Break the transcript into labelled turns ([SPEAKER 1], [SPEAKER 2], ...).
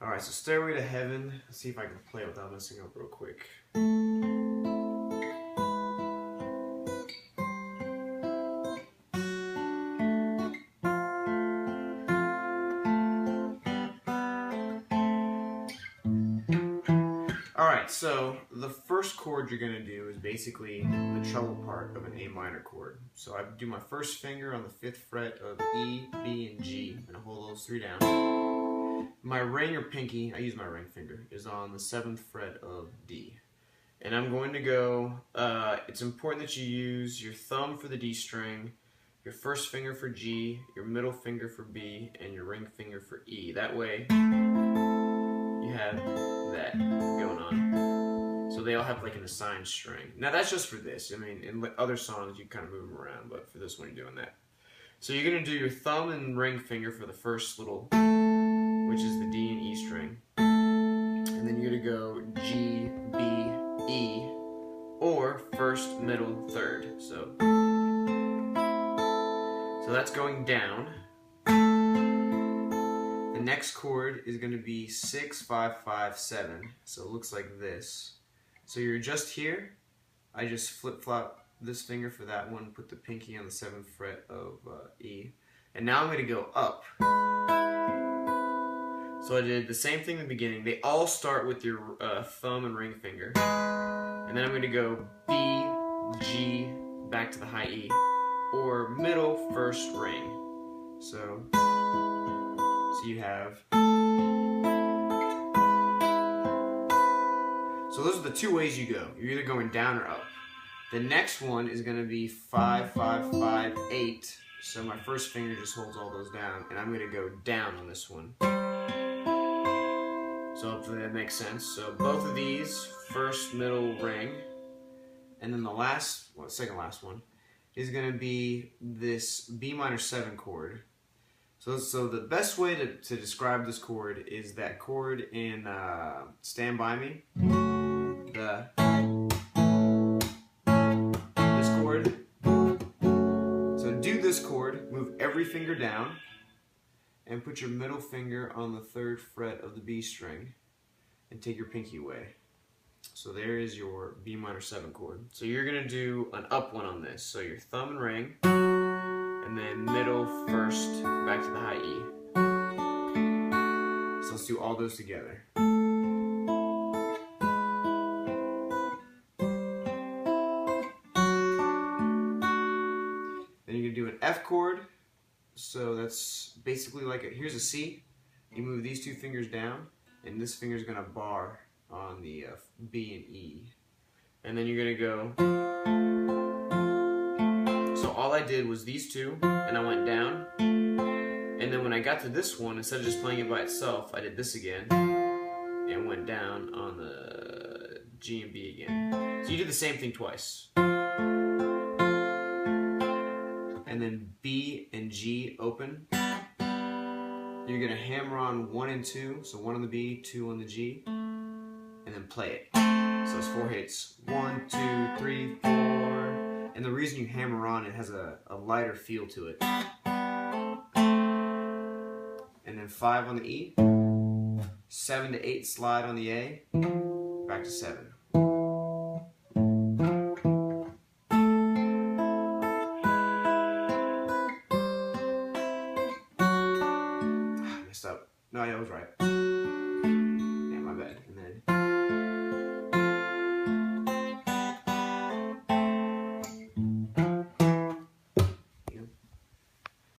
[SPEAKER 1] Alright, so Stairway to Heaven. Let's see if I can play it without messing up real quick. Alright, so the first chord you're going to do is basically the treble part of an A minor chord. So I do my first finger on the 5th fret of E, B, and G, and I hold those 3 down. My ring or pinky, I use my ring finger, is on the 7th fret of D. And I'm going to go, it's important that you use your thumb for the D string, your first finger for G, your middle finger for B, and your ring finger for E. That way, you have that going on. So they all have like an assigned string. Now that's just for this. I mean, in other songs you kind of move them around, but for this one you're doing that. So you're going to do your thumb and ring finger for the first little, which is the D and E string. And then you're going to go G, B, E, or first, middle, third. So that's going down. The next chord is going to be 6, 5, 5, 7. So it looks like this. So you're just here. I just flip-flop this finger for that one, put the pinky on the 7th fret of E. And now I'm going to go up. So I did the same thing in the beginning. They all start with your thumb and ring finger. And then I'm going to go B, G, back to the high E, or middle, first, ring. So you have. So those are the 2 ways you go. You're either going down or up. The next one is going to be 5, 5, 5, 8. So my first finger just holds all those down, and I'm going to go down on this one. So hopefully that makes sense. So both of these, first, middle, ring, and then the last, well, second last one, is going to be this B minor 7 chord. So the best way to describe this chord is that chord in Stand By Me. This chord. So do this chord, move every finger down, and put your middle finger on the 3rd fret of the B string, and take your pinky away. So there is your B minor 7 chord. So you're going to do an up one on this. So your thumb and ring, and then middle, first, back to the high E. So let's do all those together. Then you're going to do an F chord. So that's basically like here's a C. You move these 2 fingers down, and this finger is going to bar on the B and E. And then you're going to go. So all I did was these 2, and I went down. And then when I got to this one, instead of just playing it by itself, I did this again and went down on the G and B again. So you do the same thing twice. And then B and G open. You're going to hammer on 1 and 2, so 1 on the B, 2 on the G, and then play it. So it's 4 hits. 1, 2, 3, 4. And the reason you hammer on, it has a lighter feel to it. And then 5 on the E, 7 to 8 slide on the A, back to 7.